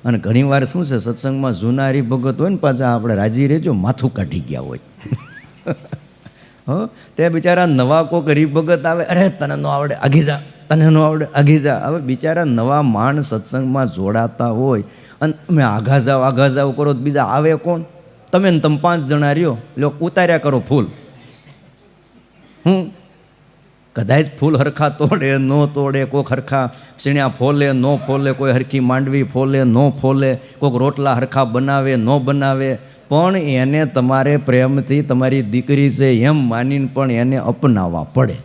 અને ઘણીવાર શું છે, સત્સંગમાં જૂના હરિભગત હોય ને પાછા આપણે રાજી રહેજો માથું કાઢી ગયા હોય. તે બિચારા નવા કોક હરિભગત આવે, અરે તને ન આવડે આગી જા, તને ન આવડે આગી જા. હવે બિચારા નવા માણ સત્સંગમાં જોડાતા હોય અને તમે આઘા જાવ કરો તો બીજા આવે કોણ? તમે ને તમે 5 જણા રહ્યો, લો ઉતાર્યા કરો ફૂલ. કદાચ ફૂલ હરખા તોડે ન તોડે, કોઈક હરખા સીણ્યા ફોલે ન ફોલે, કોઈ હરખી માંડવી ફોલે ન ફોલે, કોઈક રોટલા હરખા બનાવે ન બનાવે, પણ એને તમારે પ્રેમથી તમારી દીકરી છે એમ માનીને પણ એને અપનાવવા પડે.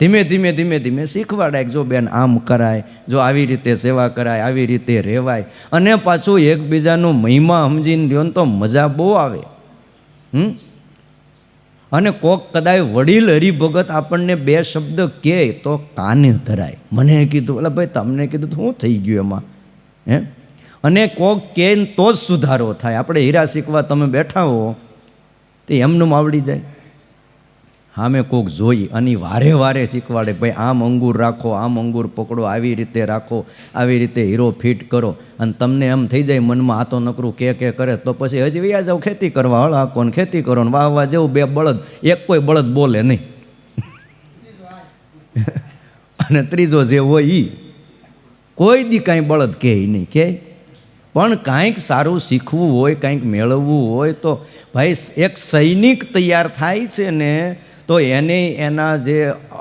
ધીમે ધીમે ધીમે ધીમે શીખવાડાય, જો બેન આમ કરાય, જો આવી રીતે સેવા કરાય, આવી રીતે રહેવાય. અને પાછું એકબીજાનો મહિમા સમજીને દો ને તો મજા બહુ આવે. અને કોક કદાચ વડીલ હરિભગત આપણને 2 શબ્દ કહે તો કાને ધરાય. મને કીધું, એટલે ભાઈ તમને કીધું શું થઈ ગયું એમાં? અને કોક કહે તો જ સુધારો થાય. આપણે હીરા શીખવા તમે બેઠા હો તો એમનું આવડી જાય. હા, મેં કોક જોઈ અને વારે વારે શીખવાડે, ભાઈ આમ અંગૂર રાખો, આમ અંગૂર પકડો, આવી રીતે રાખો, આવી રીતે હીરો ફિટ કરો. અને તમને એમ થઈ જાય મનમાં, આ તો નકરું કે કરે તો પછી હજી વ્યા જાવ ખેતી કરવા, હળ હાકો ને ખેતી કરો ને વાહ જેવું 2 બળદ, એક કોઈ બળદ બોલે નહીં. અને ત્રીજો જે હોય એ કોઈ દી કાંઈ બળદ કહે નહીં, કે પણ કાંઈક સારું શીખવું હોય, કાંઈક મેળવવું હોય તો ભાઈ એક સૈનિક તૈયાર થાય છે ને, તો એને એના જે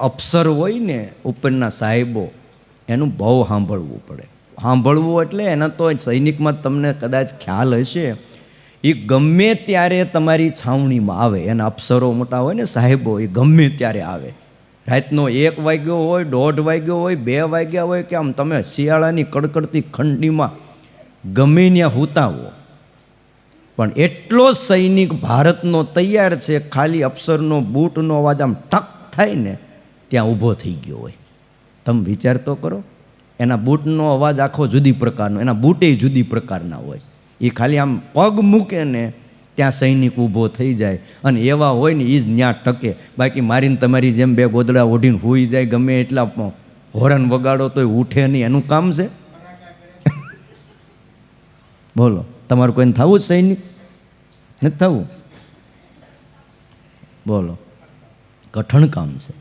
અફસર હોય ને ઉપરના સાહેબો, એનું બહુ સાંભળવું પડે. સાંભળવું એટલે એના તો સૈનિકમાં તમને કદાચ ખ્યાલ હશે, એ ગમે ત્યારે તમારી છાવણીમાં આવે. એના અફસરો મોટા હોય ને સાહેબો, એ ગમે ત્યારે આવે. રાતનો 1 વાગ્યો હોય, 1:30 વાગ્યો હોય, 2 વાગ્યા હોય, કે આમ તમે શિયાળાની કડકડતી ઠંડીમાં ગમે ત્યાં હુતા હો, પણ એટલો સૈનિક ભારતનો તૈયાર છે, ખાલી અફસરનો બૂટનો અવાજ આમ ટક થાય ને ત્યાં ઊભો થઈ ગયો હોય. તમે વિચાર તો કરો, એના બૂટનો અવાજ આખો જુદી પ્રકારનો, એના બૂટે જુદી પ્રકારના હોય. એ ખાલી આમ પગ મૂકે ને ત્યાં સૈનિક ઊભો થઈ જાય. અને એવા હોય ને એ જ ત્યાં ટકે. બાકી મારીને તમારી જેમ 2 ગોદડા ઓઢીને સૂઈ જાય, ગમે એટલા હોરન વગાડો તોય ઉઠે નહીં. એનું કામ છે? બોલો, તમારું કોઈને થવું જ સૈનિક નથી થવું? બોલો, કઠણ કામ છે.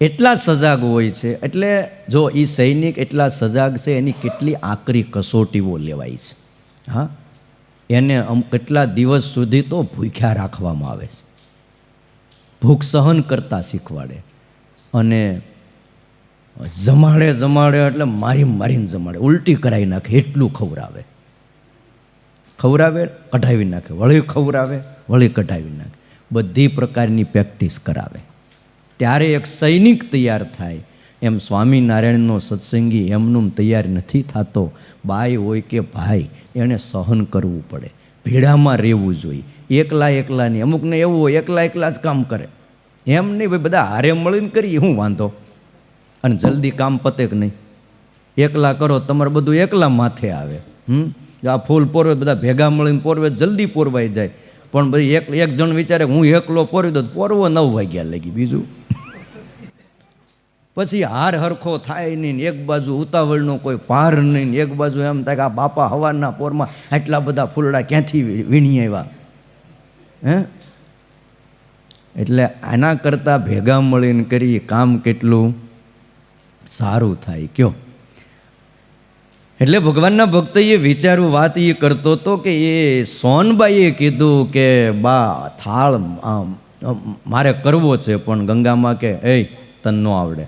એટલા સજાગ હોય છે. એટલે જો એ સૈનિક એટલા સજાગ છે, એની કેટલી આકરી કસોટીઓ લેવાય છે. હા, એને કેટલા દિવસ સુધી તો ભૂખ્યા રાખવામાં આવે છે, ભૂખ સહન કરતા શીખવાડે. અને જમાડે એટલે મારીને જમાડે, ઉલટી કરાવી નાખે એટલું ખવડાવે, કઢાવી નાખે, વળી ખવડાવે, વળી કઢાવી નાખે. બધી પ્રકારની પ્રેક્ટિસ કરાવે. ત્યારે એક સૈનિક તૈયાર થાય. એમ સ્વામિનારાયણનો સત્સંગી એમનું તૈયાર નથી થતો. બાઈ હોય કે ભાઈ, એણે સહન કરવું પડે, ભેડામાં રહેવું જોઈએ. એકલા નહીં. અમુકને એવું હોય એકલા જ કામ કરે. એમ નહીં ભાઈ, બધા હારે મળીને કરીએ, શું વાંધો? અને જલ્દી કામ પતે કે નહીં? એકલા કરો તમારે બધું એકલા માથે આવે. આ ફૂલ પોરવે બધા ભેગા મળીને પોરવે જલ્દી પોરવાઈ જાય. પણ બધી એક જણ વિચારે હું એકલો પોરવી દઉં, પોરવો 9 વાગ્યા લાગી. બીજું પછી હાર હરખો થાય નહીં. એક બાજુ ઉતાવળનો કોઈ પાર નહીં, એક બાજુ એમ થાય કે આ બાપા હવારના પોરમાં આટલા બધા ફૂલડા ક્યાંથી વીણી આવ્યા? એટલે આના કરતાં ભેગા મળીને કરી કામ કેટલું સારું થાય કયો. એટલે ભગવાનના ભક્ત એ વિચારું વાત એ કરતો હતો કે એ સોનબાઈએ કીધું કે બા થાળ મારે કરવો છે, પણ ગંગામાં કે તને ન આવડે.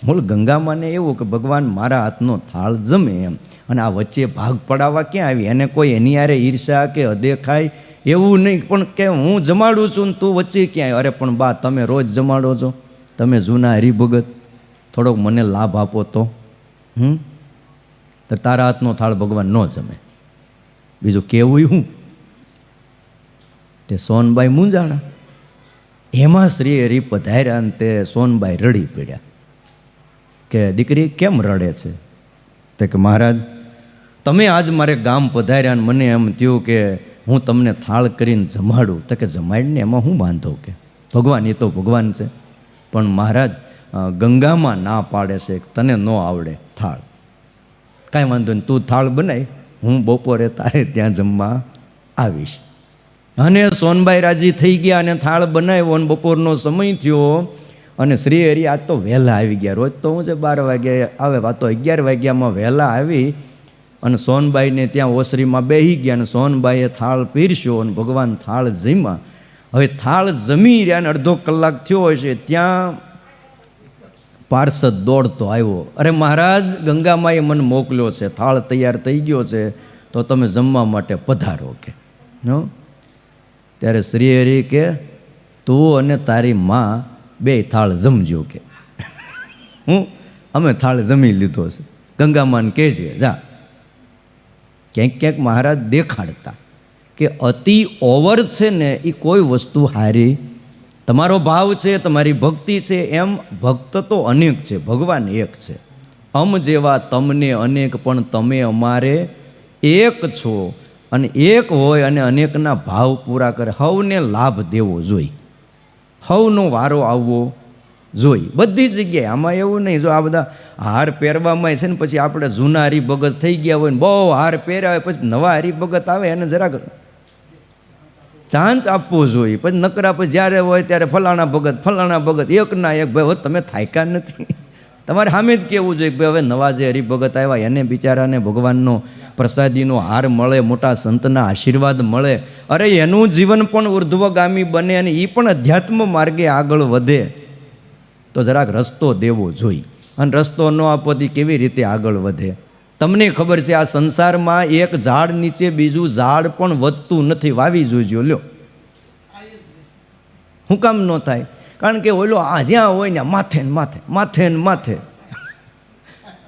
મૂળ ગંગામાંને એવું કે ભગવાન મારા હાથનો થાળ જમે એમ. અને આ વચ્ચે ભાગ પડાવવા ક્યાં આવી? એને કોઈ એની યારે ઈર્ષા કે અદેખાય એવું નહીં, પણ કે હું જમાડું છું ને તું વચ્ચે ક્યાંય? અરે પણ બા તમે રોજ જમાડો છો, તમે જૂના હરિભગત, થોડોક મને લાભ આપો તો. તો તારા હાથનો થાળ ભગવાન ન જમે. બીજું કેવું હું? તે સોનબાઈ મૂંઝાણા. એમાં શ્રી હરિ પધાર્યા ને તે સોનબાઈ રડી પડ્યા કે દીકરી કેમ રડે છે? તો કે મહારાજ તમે આજ મારે ગામ પધાર્યા ને મને એમ થયું કે હું તમને થાળ કરીને જમાડું. તો કે જમાડીને એમાં હું વાંધો? કે ભગવાન એ તો ભગવાન છે, પણ મહારાજ ગંગામાં ના પાડે છે તને ન આવડે થાળ. કાંઈ વાંધો નહીં, તું થાળ બનાય હું બપોરે તારે ત્યાં જમવા આવીશ. અને સોનબાઈ રાજી થઈ ગયા અને થાળ બનાવ્યો અને બપોરનો સમય થયો અને શ્રી હરિ આજ તો વહેલા આવી ગયા. રોજ તો હું છે 12 વાગે આવે, આ તો 11 વાગ્યામાં વહેલા આવી અને સોનબાઈને ત્યાં ઓસરીમાં બેસી ગયા અને સોનબાઈએ થાળ પીરસ્યો અને ભગવાન થાળ જમ્યા. હવે થાળ જમી રહ્યા અને અડધો કલાક થયો હોય છે ત્યાં પાર્ષદ દોડતો આવ્યો. અરે મહારાજ, ગંગામાએ મને મોકલ્યો છે, થાળ તૈયાર થઈ ગયો છે, તો તમે જમવા માટે પધારો કે. ત્યારે શ્રી હરિ કે તું અને તારી માં બે થાળ જમજો કે. અમે થાળ જમી લીધો છે, ગંગામાને કહેજે જા. ક્યાંક ક્યાંક મહારાજ દેખાડતા કે અતિ ઓવર છે ને એ કોઈ વસ્તુ હારી. તમારો ભાવ છે, તમારી ભક્તિ છે, એમ ભક્ત તો અનેક છે, ભગવાન એક છે. અમ જેવા તમને અનેક, પણ તમે અમારે એક છો. અને એક હોય અને અનેકના ભાવ પૂરા કરે. હવને લાભ દેવો જોઈએ, હવનો વારો આવવો જોઈએ બધી જગ્યાએ. આમાં એવું નહીં, જો આ બધા હાર પહેરવામાં છે ને પછી આપણે જૂના હરિભગત થઈ ગયા હોય ને બહુ હાર પહેર્યા હોય, પછી નવા હરિભગત આવે એને જરાક ચાન્સ આપવો જોઈએ. પછી નકરા પછી જ્યારે હોય ત્યારે ફલાણા ભગત એકના એક. ભાઈ તમે થાક્યા નથી? તમારે સામે જ કહેવું જોઈએ ભાઈ હવે નવા જે હરિભગત આવ્યા એને બિચારાને ભગવાનનો પ્રસાદીનો હાર મળે, મોટા સંતના આશીર્વાદ મળે. અરે એનું જીવન પણ ઉર્ધ્વગામી બને અને એ પણ અધ્યાત્મ માર્ગે આગળ વધે તો જરાક રસ્તો દેવો જોઈએ. અને રસ્તો ન આપવાથી કેવી રીતે આગળ વધે? તમને ખબર છે આ સંસારમાં એક ઝાડ નીચે બીજું ઝાડ પણ વધતું નથી. વાવી જોઈજો લ્યો. શું કામ ન થાય? કારણ કે ઓલો આ જ્યાં હોય ને માથે ને માથે માથે ને માથે,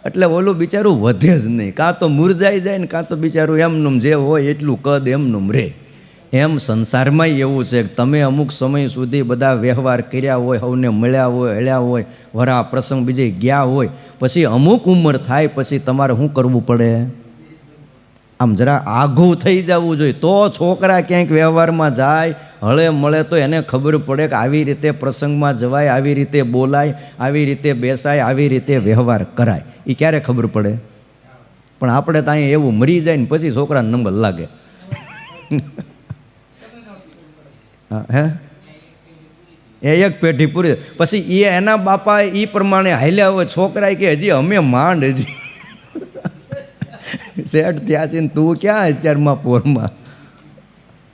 એટલે ઓલું બિચારું વધે જ નહીં. કાં તો મુરઝાઈ જાય ને કાં તો બિચારું એમનું જે હોય એટલું કદ એમનું રહે. એમ સંસારમાંય એવું છે કે તમે અમુક સમય સુધી બધા વ્યવહાર કર્યા હોય, સૌને મળ્યા હોય, હળ્યા હોય, વરા પ્રસંગ બીજે ગયા હોય, પછી અમુક ઉંમર થાય પછી તમારે શું કરવું પડે? આમ જરા આઘું થઈ જવું જોઈએ. તો છોકરા ક્યાંક વ્યવહારમાં જાય, હળે મળે તો એને ખબર પડે કે આવી રીતે પ્રસંગમાં જવાય, આવી રીતે બોલાય, આવી રીતે બેસાય, આવી રીતે વ્યવહાર કરાય. એ ક્યારે ખબર પડે? પણ આપણે તો અહીંયા એવું મરી જાય ને પછી છોકરાને નંબર લાગે. હે એ એક પેઢી પૂરી પછી એ એના બાપા એ પ્રમાણે હાલ્યા હોય. છોકરા કે હજી અમે માંડ હજી સેટ થયા છે ને તું ક્યાં અત્યારમાં પોરમાં.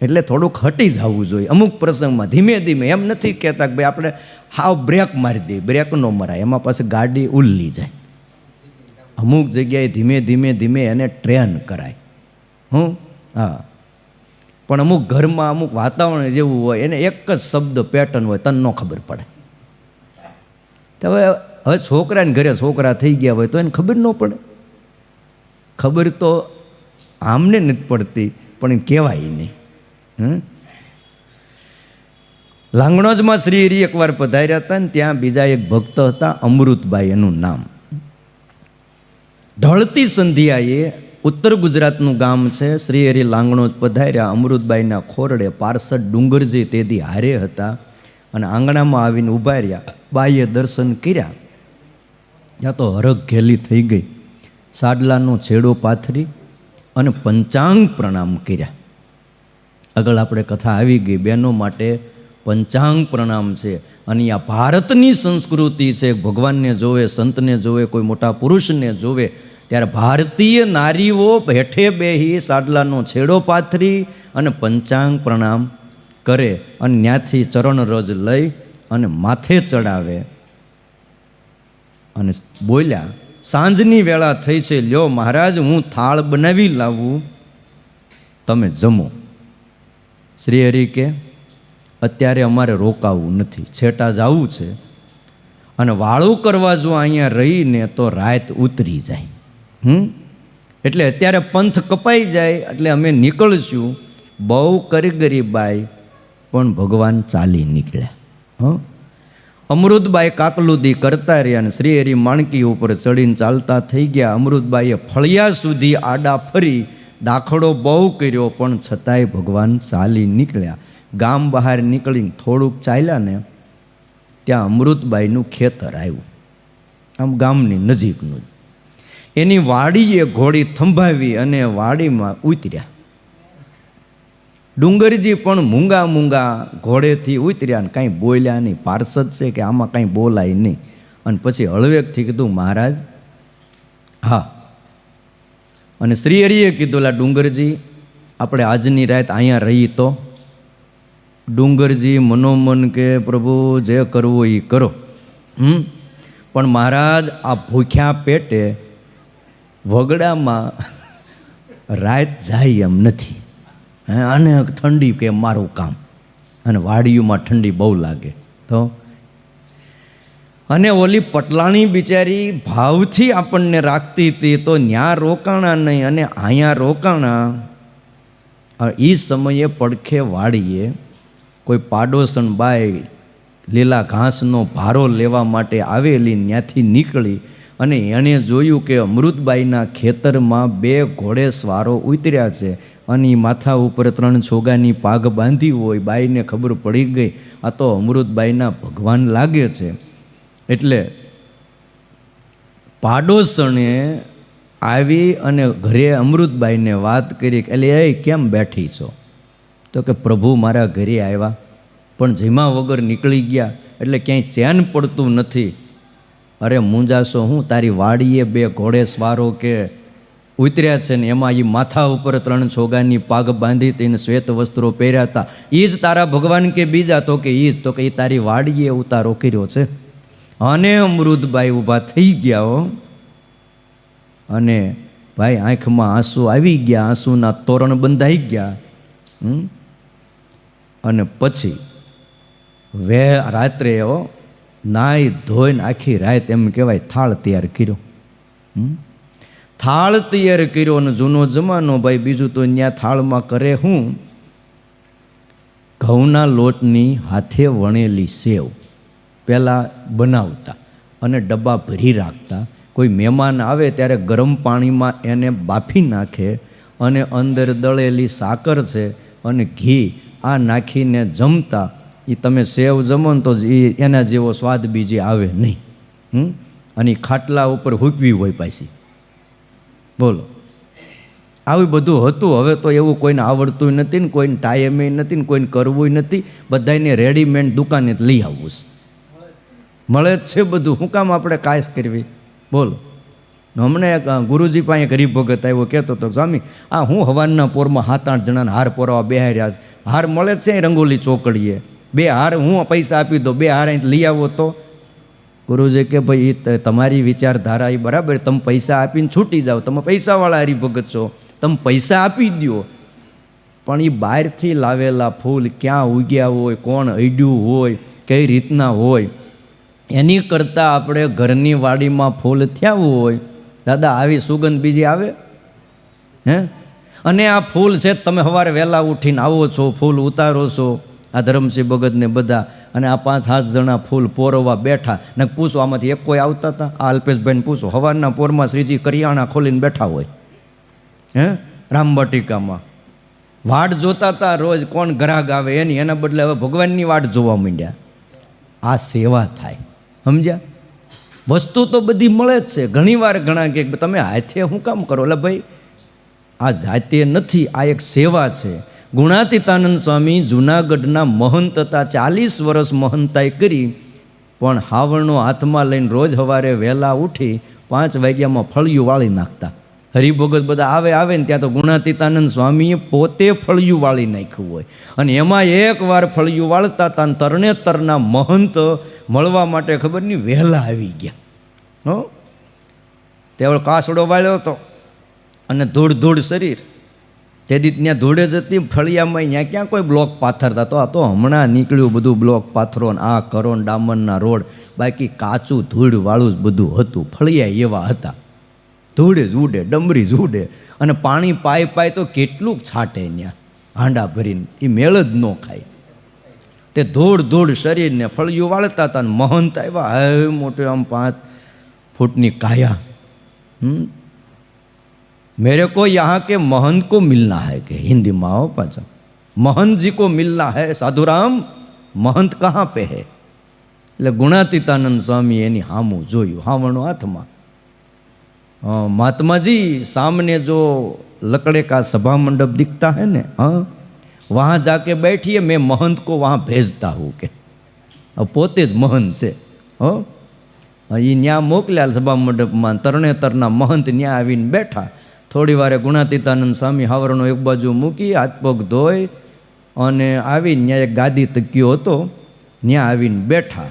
એટલે થોડુંક હટી જવું જોઈએ અમુક પ્રસંગમાં, ધીમે ધીમે. એમ નથી કહેતા કે ભાઈ આપણે હાવ બ્રેક મારી દઈએ, બ્રેક ન મરાય, એમાં પાછી ગાડી ઉલ્લી જાય. અમુક જગ્યાએ ધીમે ધીમે ધીમે એને ટ્રેન કરાય. હા, પણ અમુક ઘરમાં અમુક વાતાવરણ જેવું હોય એને એક જ શબ્દ પેટર્ન હોય, તને ન ખબર પડે. તો હવે છોકરાને ઘરે છોકરા થઈ ગયા હોય તો એને ખબર ન પડે. ખબર તો આમને નથી પડતી પણ એમ કહેવાય નહીં. લાંગણોજમાં શ્રી હરિ એકવાર પધાર્યા હતા ને ત્યાં બીજા એક ભક્ત હતા, અમૃતબાઈ એનું નામ. ઢળતી સંધ્યાએ ઉત્તર ગુજરાતનું ગામ છે. શ્રી હરિ લાંગણોજ પધાર્યા. અમૃતબાઈના ખોરડે પાર્ષદ ડુંગરજી તેદી હારે હતા અને આંગણામાં આવીને ઊભા રહ્યા. બાઈએ દર્શન કર્યા. ત્યાં તો હરખ ઘેલી થઈ ગઈ. સાડલાનો છેડો પાથરી અને પંચાંગ પ્રણામ કર્યા. આગળ આપણે કથા આવી ગઈ. બહેનો માટે પંચાંગ પ્રણામ છે. અને આ ભારતની સંસ્કૃતિ છે. ભગવાનને જોવે, સંતને જોવે, કોઈ મોટા પુરુષને જોવે ત્યારે ભારતીય નારીઓ હેઠે બેહી સાડલાનો છેડો પાથરી અને પંચાંગ પ્રણામ કરે અને ત્યાંથી ચરણ રજ લઈ અને માથે ચડાવે અને બોલ્યા, સાંજની વેળા થઈ છે, લ્યો મહારાજ હું થાળ બનાવી લાવું, તમે જમો. શ્રી હરિ કે અત્યારે અમારે રોકાવું નથી, છેટા જવું છે અને વાળું કરવા જો અહીંયા રહીને તો રાત ઉતરી જાય. એટલે અત્યારે પંથ કપાઈ જાય એટલે અમે નીકળશું. બહુ કરી બાઈ પણ ભગવાન ચાલી નીકળ્યા. અમૃતબાઈ કાકલુદી કરતા રહ્યા અને શ્રી હરિ માણકી ઉપર ચડીને ચાલતા થઈ ગયા. અમૃતબાઈએ ફળિયા સુધી આડા ફરી દાખલો બહુ કર્યો પણ છતાંય ભગવાન ચાલી નીકળ્યા. ગામ બહાર નીકળીને થોડુંક ચાલ્યા ને ત્યાં અમૃતબાઈનું ખેતર આવ્યું, આમ ગામની નજીકનું. એની વાડીએ ઘોડી થંભાવી અને વાડીમાં ઉતર્યા. ડુંગરજી પણ મૂંગા મૂંગા ઘોડેથી ઉતર્યા ને કાંઈ બોલ્યા નહીં. પાર્ષદ છે કે આમાં કાંઈ બોલાય નહીં. અને પછી હળવેકથી કીધું, મહારાજ હા. અને શ્રી હરિએ કીધું, લા ડુંગરજી, આપણે આજની રાત અહીંયા રહી તો? ડુંગરજી મનોમન કે પ્રભુ જે કરવું એ કરો. પણ મહારાજ આ ભૂખ્યા પેટે વગડામાં રાત જાય એમ નથી. અને ઠંડી કે મારું કામ, અને વાડીઓમાં ઠંડી બહુ લાગે તો. અને ઓલી પટલાણી બિચારી ભાવથી આપણને રાખતી હતી તો ન્યા રોકાણા નહીં અને અહીંયા રોકાણા. એ સમયે પડખે વાડીએ કોઈ પાડોશણ બાઈ લીલા ઘાસનો ભારો લેવા માટે આવેલી ત્યાંથી નીકળી અને એણે જોયું કે અમૃતબાઈના ખેતરમાં 2 ઘોડેસવારો ઉતર્યા છે અને એ માથા ઉપર 3 છોગાની પાઘ બાંધી હોય. બાઈને ખબર પડી ગઈ આ તો અમૃતબાઈના ભગવાન લાગે છે. એટલે પાડોશણે આવી અને ઘરે અમૃતબાઈને વાત કરી કે એટલે એ કેમ બેઠી છો? તો કે પ્રભુ મારા ઘરે આવ્યા પણ જમ્યા વગર નીકળી ગયા એટલે ક્યાંય ચેન પડતું નથી. અરે મૂંઝાશો હું, તારી વાડીએ 2 ઘોડેસવારો કે ઉતર્યા છે ને એમાં એ માથા ઉપર 3 છોગાની પાઘ બાંધી તેને શ્વેત વસ્ત્રો પહેર્યા હતા. એ જ તારા ભગવાન કે બીજા? તો કે એ જ. તો કે એ તારી વાડીએ ઉતારો કર્યો છે. અને અમૃતબાઈ ઊભા થઈ ગયા હો. અને ભાઈ આંખમાં આંસુ આવી ગયા, આંસુના તોરણ બંધાઈ ગયા. અને પછી રાત્રે નાઈ ધોઈને આખી રાત એમ કહેવાય થાળ તૈયાર કર્યો. થાળ તૈયાર કર્યો. અને જૂનો જમાનો ભાઈ, બીજું તો ત્યાં થાળમાં કરે હું? ઘઉંના લોટની હાથે વણેલી સેવ પહેલાં બનાવતા અને ડબ્બા ભરી રાખતા. કોઈ મહેમાન આવે ત્યારે ગરમ પાણીમાં એને બાફી નાખે અને અંદર દળેલી સાકર છે અને ઘી આ નાખીને જમતા. એ તમે સેવ જમો ને તો એના જેવો સ્વાદ બીજે આવે નહીં. અને ખાટલા ઉપર હૂકવી હોય પાછી. બોલો, આવું બધું હતું. હવે તો એવું કોઈને આવડતું નથી ને કોઈને ટાઈમે નથી ને કોઈને કરવું નથી. બધાને રેડીમેડ દુકાને જ લઈ આવવું છે. મળે જ છે બધું. શું કામ આપણે કાયસ કરવી? બોલો. હમણાં એક ગુરુજી પાસે એક હરિભગત આવ્યો, કહેતો હતો, સ્વામી આ હું હવારના પોરમાં 7-8 જણાને હાર પોરવા બેહાર્યા છે. હાર મળે જ છે રંગોલી ચોકડીએ. 2 હાર હું પૈસા આપી દો, 2 હાર અહીં લઈ આવો તો. ગુરુજી કે ભાઈ તમારી વિચારધારા એ બરાબર, તમે પૈસા આપીને છૂટી જાઓ, તમે પૈસાવાળા હરિભગત છો, તમે પૈસા આપી દો. પણ એ બહારથી લાવેલા ફૂલ ક્યાં ઉગ્યા હોય, કોણ અડ્યું હોય, કઈ રીતના હોય, એની કરતાં આપણે ઘરની વાડીમાં ફૂલ થયા હોય, દાદા આવી સુગંધ બીજી આવે હે? અને આ ફૂલ છે તમે સવારે વહેલા ઉઠીને આવો છો, ફૂલ ઉતારો છો, આ ધરમસિંહ ભગતને બધા, અને આ 5-7 જણા ફૂલ પોરવા બેઠા ને પૂછો આમાંથી એક કોઈ આવતા હતા? આ અલ્પેશભાઈને પૂછો, સવારના પોરમાં શ્રીજી કરિયાણા ખોલીને બેઠા હોય રામબટિકામાં, વાટ જોતા હતા રોજ કોણ ગ્રાહક આવે એની. એના બદલે હવે ભગવાનની વાટ જોવા માંડ્યા. આ સેવા થાય, સમજ્યા? વસ્તુ તો બધી મળે જ છે. ઘણીવાર ઘણા કે તમે હાથે શું કામ કરો? એટલે ભાઈ આ જાતે નથી, આ એક સેવા છે. ગુણાતીતાનંદ સ્વામી જૂનાગઢના મહંત હતા. 40 વર્ષ મહંતાઈ કરી, પણ હાવણનો હાથમાં લઈને રોજ સવારે વહેલા ઉઠી 5 વાગ્યામાં ફળિયું વાળી નાખતા. હરિભગત બધા આવે ને ત્યાં તો ગુણાતીતાનંદ સ્વામીએ પોતે ફળિયું વાળી નાખ્યું હોય. અને એમાં એકવાર ફળિયું વાળતા હતા, તરણેતરના મહંત મળવા માટે ખબર નહીં વહેલા આવી ગયા. તે કાસડો વાળ્યો હતો અને ધૂળ શરીર. તેથી ત્યાં ધૂળે જતી ફળિયામાં ત્યાં ક્યાં કોઈ બ્લોક પાથરતા? તો આ તો હમણાં નીકળ્યું બધું બ્લોક પાથરો ને આ કરો ને ડામરના રોડ. બાકી કાચું ધૂળવાળું જ બધું હતું. ફળિયા એવા હતા, ધૂળે જ ઉડે, ડમરી જ ઉડે. અને પાણી પાય તો કેટલું છાંટે ત્યાં હાંડા ભરીને, એ મેળ જ ન ખાય. તે ધૂળ શરીરને ફળિયું વાળતા હતા. મહંત આવ્યા, હવે મોટે આમ 5 ફૂટની કાયા. मेरे को यहाँ के महंत को मिलना है कि हिंदी में आओ पाचा, महंत जी को मिलना है साधुराम, महंत कहाँ पे है? એટલે ગુણાતીતાનંદ સ્વામી એની હામું જોયું, હાવણો હાથમાં. महात्मा जी सामने जो लकड़े का सभा मंडप दिखता है ना, हाँ, वहाँ जाके बैठिए, मैं महंत को वहाँ भेजता हूँ के। अब पोते ज महंत से हो ये न्या मोकल्या सभा मंडप में तरणेतરના महंत न्या आवीने बैठा। थोड़ी वारे गुणातीतानंद स्वामी हावरणो एक बाजू मूकी, हाथ पग धोई અને આવીને ત્યાં એક ગાદી તક્યો હતો, ત્યાં આવીને બેઠા.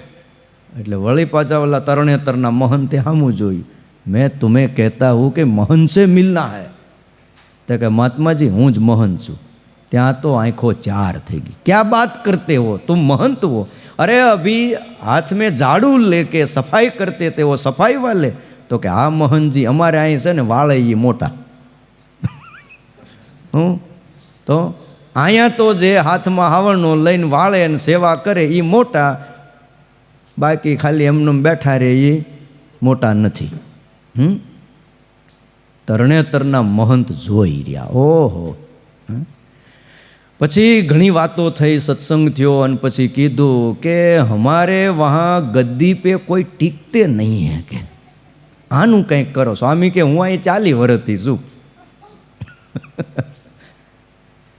એટલે વળી પાછા ઓલા તરણેતરના મહંતે સામું જોયું. मैं तुम्हें कहता हूँ कि महंत से मिलना है. तो कि महात्मा जी हूँ ज महंत छूँ. ત્યાં તો આંખો ચાર થઈ ગઈ. क्या बात करते हो, तुम महंत हो? अरे अभी हाथ में झाड़ू लेके सफाई करते थे वो सफाई वाले. तो कि हाँ महंत जी અમારે અહીં છે ને વાળે એ મોટા. હું તો અહીંયા તો જે હાથમાં હાવરનો લઈને વાળે અને સેવા કરે એ મોટા, બાકી ખાલી એમને બેઠા રહે એ મોટા નથી. તરણેતરના મહંત જોઈ રહ્યા. ઓહો. પછી ઘણી વાતો થઈ, સત્સંગ થયો અને પછી કીધું કે હમારે વહાં ગદ્દી પે કોઈ ટીકતે નહીં હે કે આનું કંઈક કરો. સ્વામી કે હું અહીં 40 વર્ષથી છું.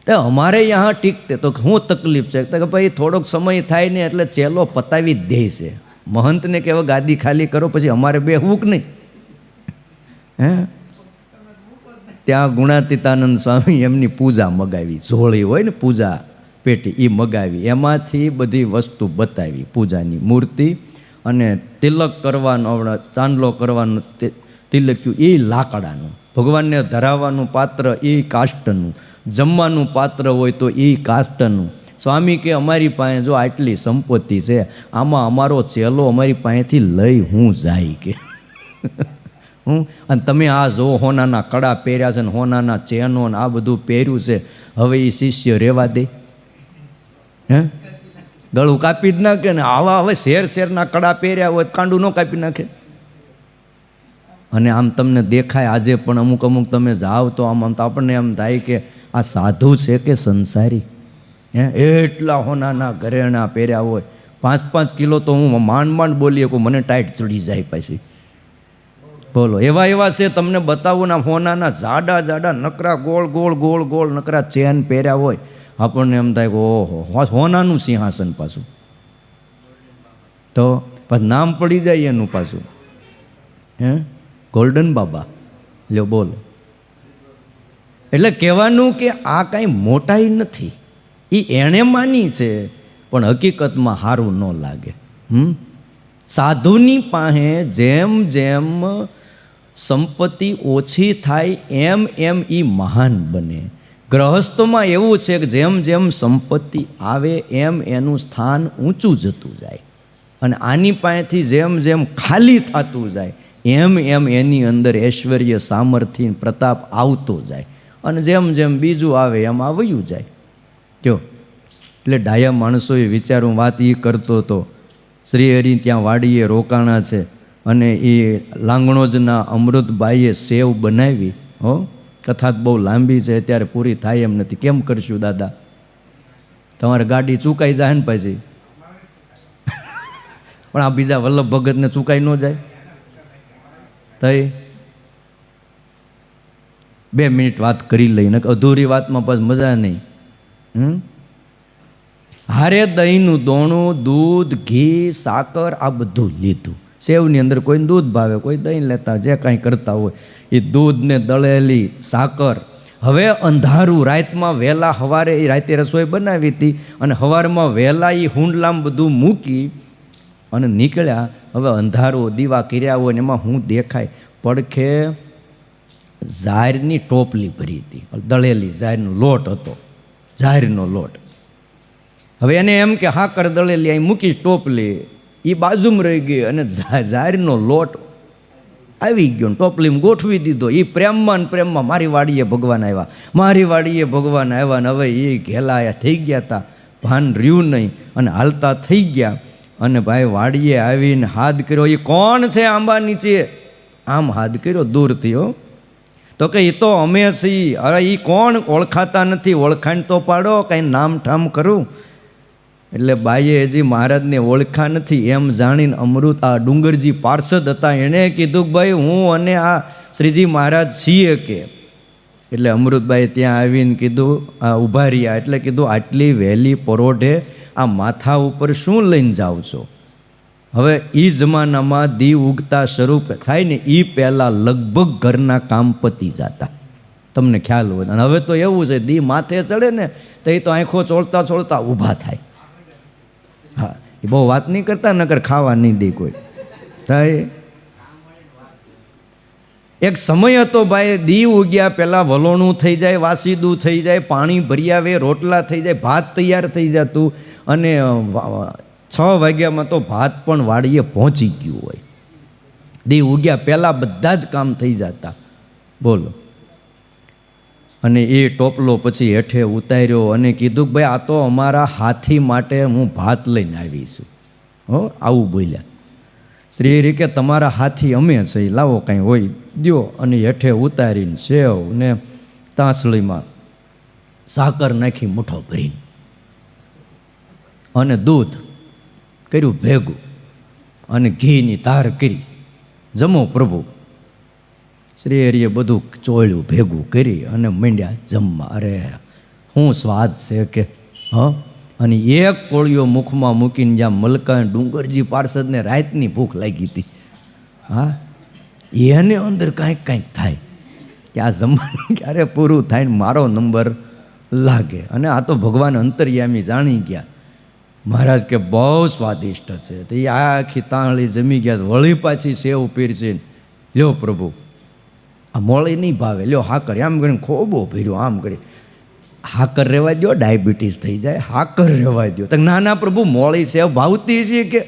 તો અમારે यहाँ ટીકતે તો શું તકલીફ છે? તો કે ભાઈ થોડોક સમય થાય ને એટલે ચેલો પતાવી જ દે છે. મહંતને કે હવે ગાદી ખાલી કરો, પછી અમારે બેહવું કે નહીં? હે ત્યાં ગુણાતીતાનંદ સ્વામી એમની પૂજા મગાવી, ઝોળી હોય ને પૂજા પેટી એ મગાવી, એમાંથી બધી વસ્તુ બતાવી, પૂજાની મૂર્તિ અને તિલક કરવાનો, ચાંદલો કરવાનો તિલક્યું એ લાકડાનું, ભગવાનને ધરાવવાનું પાત્ર એ કાષ્ટનું, જમવાનું પાત્ર હોય તો એ કાષ્ટનું. સ્વામી કે અમારી પાસે જો આટલી સંપત્તિ છે, આમાં અમારો ચેલો અમારી પાસેથી લઈ હું જાય કે અને તમે આ જો હોનાના કડા પહેર્યા છે ને હોનાના ચેનો ને આ બધું પહેર્યું છે, હવે એ શિષ્ય રહેવા દે? હે ગળું કાપી જ નાખે ને. આવા હવે શેરના કડા પહેર્યા હોય કાંડું ન કાપી નાખે? અને આમ તમને દેખાય આજે પણ અમુક અમુક તમે જાઓ તો આમ તો આપણને એમ થાય કે આ સાધુ છે કે સંસારી? હે એટલા હોનાના ઘરેણા પહેર્યા હોય, 5-5 કિલો તો હું માંડ બોલી શકું, મને ટાઈટ ચડી જાય પછી. બોલો એવા છે, તમને બતાવું ના હોનાના જાડા નકરા ગોળ નકરા ચેન પહેર્યા હોય, આપણને એમ થાય કે ઓહો હોનાનું સિંહાસન પાછું. તો પાછું નામ પડી જાય એનું પાછું, હે ગોલ્ડન બાબા. લ્યો બોલો. એટલે કહેવાનું કે આ કાંઈ મોટાઈ નથી, એ એણે માની છે પણ હકીકતમાં સારું ન લાગે. સાધુની પાસે જેમ જેમ સંપત્તિ ઓછી થાય એમ એમ એ મહાન બને. ગ્રહસ્થમાં એવું છે કે જેમ જેમ સંપત્તિ આવે એમ એનું સ્થાન ઊંચું જતું જાય, અને આની પાસેથી જેમ જેમ ખાલી થતું જાય એમ એમ એની અંદર ઐશ્વર્ય, સામર્થ્ય, પ્રતાપ આવતો જાય, અને જેમ જેમ બીજું આવે એમ આવ્યું જાય. કયો એટલે ડાયા માણસોએ વિચારું વાત એ કરતો હતો. શ્રીહરિ ત્યાં વાડીએ રોકાણા છે અને એ લાંગણોજના અમૃતભાઈએ સેવ બનાવી. હો કથા બહુ લાંબી છે, અત્યારે પૂરી થાય એમ નથી. કેમ કરશું દાદા? તમારે ગાડી ચૂકાઈ જાય ને પછી, પણ આ બીજા વલ્લભ ભગતને ચૂકાઈ ન જાય તઈ 2 મિનિટ વાત કરી લઈને, અધૂરી વાતમાં પછી મજા નહીં. હારે દહીંનું દોણું, દૂધ, ઘી, સાકર આ બધું લીધું. સેવની અંદર કોઈ દૂધ ભાવે, કોઈ દહીં લેતા, જે કાંઈ કરતા હોય એ દૂધ ને દળેલી સાકર. હવે અંધારું, રાતમાં વહેલા સવારે એ રાતે રસોઈ બનાવી હતી અને સવારમાં વહેલા એ હુંડલામ બધું મૂકી અને નીકળ્યા. હવે અંધારું, દીવા કર્યા હોય ને એમાં હું દેખાય પડખે ઝારની ટોપલી ભરી હતી, દળેલી ઝારનો લોટ હતો, ઝારનો લોટ. હવે એને એમ કે હાકર દળેલી અહીં મૂકીશ ટોપલી, એ બાજુમાં રહી ગઈ અને ઝારનો લોટ આવી ગયો, ટોપલીમાં ગોઠવી દીધો. એ પ્રેમમાં મારી વાડીએ ભગવાન આવ્યા, મારી વાડીએ ભગવાન આવ્યા ને હવે એ ઘેલાયા થઈ ગયા હતા, ભાન રહ્યું નહીં અને હાલતા થઈ ગયા. અને ભાઈ વાડીએ આવીને હાથ કર્યો, એ કોણ છે આંબા નીચે? આમ હાથ કર્યો દૂરથી. હો તો કે એ તો અમે છીએ. અરે એ કોણ? ઓળખાતા નથી, ઓળખાણ તો પાડો, કાંઈ નામ ઠામ કરું. એટલે બાઈએ હજી મહારાજને ઓળખા નથી એમ જાણીને અમૃત આ ડુંગરજી પાર્ષદ હતા, એણે કીધું કે ભાઈ હું અને આ શ્રીજી મહારાજ છીએ કે. એટલે અમૃતભાઈ ત્યાં આવીને કીધું, આ ઊભા રહ્યા એટલે કીધું આટલી વહેલી પરોઢે આ માથા ઉપર શું લઈને જાઓ છો? હવે એ જમાનામાં દી ઉગતા શરૂ થાય ને એ પહેલાં લગભગ ઘરના કામ પતી જતા, તમને ખ્યાલ હોય. અને હવે તો એવું છે દી માથે ચડે ને તો એ તો આંખો ચોળતા ચોળતા ઊભા થાય. હા, એ બહુ વાત નહીં કરતા, નકર ખાવા નહીં દે કોઈ થાય. એક સમય હતો ભાઈ, દી ઉગ્યા પહેલાં વલોણું થઈ જાય, વાસીદું થઈ જાય, પાણી ભરી આવે, રોટલા થઈ જાય, ભાત તૈયાર થઈ જતું, અને 6 વાગ્યામાં તો ભાત પણ વાડીએ પહોંચી ગયું હોય. દી ઉગ્યા પહેલાં બધા જ કામ થઈ જતા. બોલો. અને એ ટોપલો પછી હેઠે ઉતાર્યો અને કીધું કે ભાઈ આ તો અમારા હાથી માટે હું ભાત લઈને આવી છું. હો, આવું બોલ્યા. શ્રી હરિ કે તમારા હાથી અમે છે, લાવો કાંઈ હોય દ્યો. અને હેઠે ઉતારીને સેવ ને તાંસળીમાં સાકર નાખી મુઠ્ઠો ભરીને અને દૂધ કર્યું ભેગું અને ઘીની તાર કરી, જમો પ્રભુ. શ્રી હરિએ બધું ચોળ્યું ભેગું કરી અને મંડ્યા જમવા. અરે શું સ્વાદ છે કે! હ, અને એક કોળિયો મુખમાં મૂકીને જ્યાં મલકા ડુંગરજી પાર્ષદને રાતની ભૂખ લાગી હતી. હા, એને અંદર કાંઈક થાય કે આ જમવાનું ક્યારે પૂરું થાય ને મારો નંબર લાગે. અને આ તો ભગવાન અંતર્યામી જાણી ગયા. મહારાજ કે બહુ સ્વાદિષ્ટ છે. તો એ આખી તાંળી જમી ગયા. વળી પાછી સેવ પીરસીને લ્યો પ્રભુ, આ મોળી નહીં ભાવે, લ્યો હાકર. આમ કરીને ખોબો ભર્યો, આમ કરી હાકર રહેવા દો, ડાયાબિટીસ થઈ જાય, હાકર રહેવા દો. તો ના ના પ્રભુ, મોળી સેવ ભાવતી છે કે?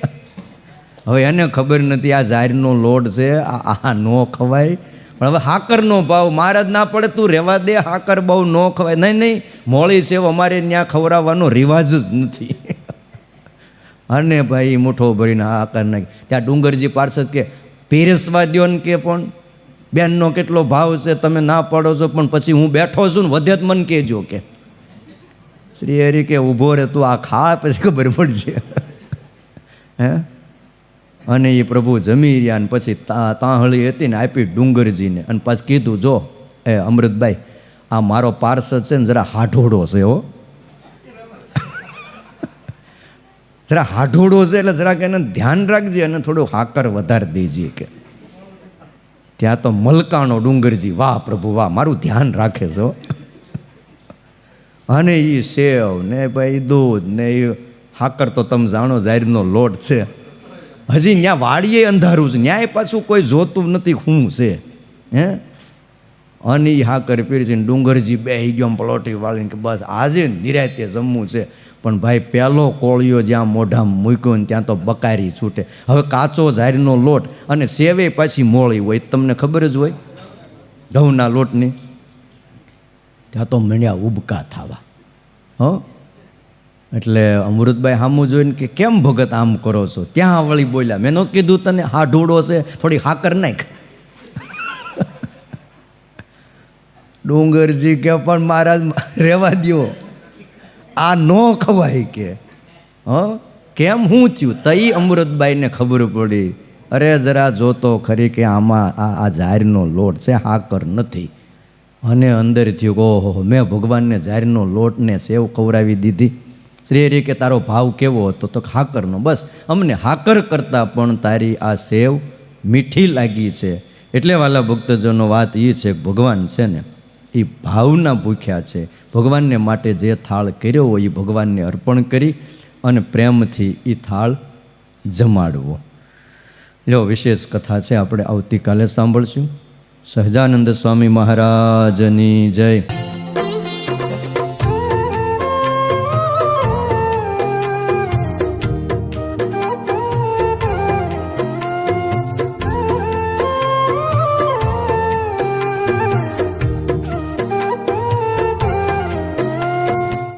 હવે એને ખબર નથી આ ઝારનો લોટ છે, આ ન ખવાય. પણ હવે હાકરનો ભાવ. મહારાજ ના પડે તું રહેવા દે, હાકર બહુ ન ખવાય. નહીં, મોળી સેવ અમારે ત્યાં ખવડાવવાનો રિવાજ જ નથી. અને ભાઈ મુઠ્ઠો ભરીને હાકર નાખી. ત્યાં ડુંગરજી પાર્ષદ કે પીરસવા દો ને કે પણ બેનનો કેટલો ભાવ છે, તમે ના પાડો છો, પણ પછી હું બેઠો છું ને વધે જ મને કહેજો કે. શ્રી હરિ કે ઊભો રહે, તું આ ખા પછી ખબર પડશે. હે, અને એ પ્રભુ જમી રહ્યા. ને પછી તાંહળી હતી ને આપી ડુંગરજીને. અને પાછું કીધું, જો એ અમૃતભાઈ, આ મારો પાર્ષદ છે ને જરા હાઢોડો છે. હો, જરા હાઢોડો છે એટલે જરાક એને ધ્યાન રાખજે અને થોડું હાકર વધારે દેજે કે. ત્યાં તો મલકાણો ડુંગરજી, વાહ પ્રભુ વાહ, મારું ધ્યાન રાખે છો. અને એ સેવ ને ભાઈ દૂધ ને એ હાકર તો તમે જાણો ઝારનો લોટ છે. હજી ત્યાં વાડીએ અંધારું છે, ન્યાય પાછું કોઈ જોતું નથી શું છે. હે, અને એ હાકર પીરસીને ડુંગરજી બેહી ગયો પલોટી વાળીને કે બસ આજે નિરાતે જમવું છે. પણ ભાઈ પહેલો કોળિયો જ્યાં મોઢામાં મૂક્યો ને ત્યાં તો બકારી છૂટે. હવે કાચો ઝારનો લોટ અને સેવે પાછી મોળી હોય, તમને ખબર જ હોય ઘઉંના લોટની. ત્યાં તો મંડ્યા ઉબકા થવા. હ, એટલે અમૃતભાઈ સામું જોઈને કે કેમ ભગત આમ કરો છો? ત્યાં વળી બોલ્યા, મેં નહોતું કીધું તને હાઢોડો છે, થોડી હાકર નાખ. ડુંગરજી કે પણ મહારાજ રહેવા દ્યો, આ ન ખવાય કે. હ, કેમ શું થયું? તઈ અમૃતબાઈને ખબર પડી, અરે જરા જોતો ખરી કે આમાં આ ઝારનો લોટ છે, હાકર નથી. અને અંદર થયું, ઓહો, મેં ભગવાનને ઝારનો લોટને સેવ ખવડાવી દીધી. શ્રી હરિ કે તારો ભાવ કેવો હતો? તો હાકરનો. બસ અમને હાકર કરતાં પણ તારી આ સેવ મીઠી લાગી છે. એટલે વાલા ભક્તજનો વાત એ છે કે ભગવાન છે ને એ ભાવના ભૂખ્યા છે. ભગવાનને માટે જે થાળ કર્યો હોય એ ભગવાનને અર્પણ કરી અને પ્રેમથી એ થાળ જમાડવો. જો વિશેષ કથા છે, આપણે આવતીકાલે સાંભળશું. સહજાનંદ સ્વામી મહારાજની જય.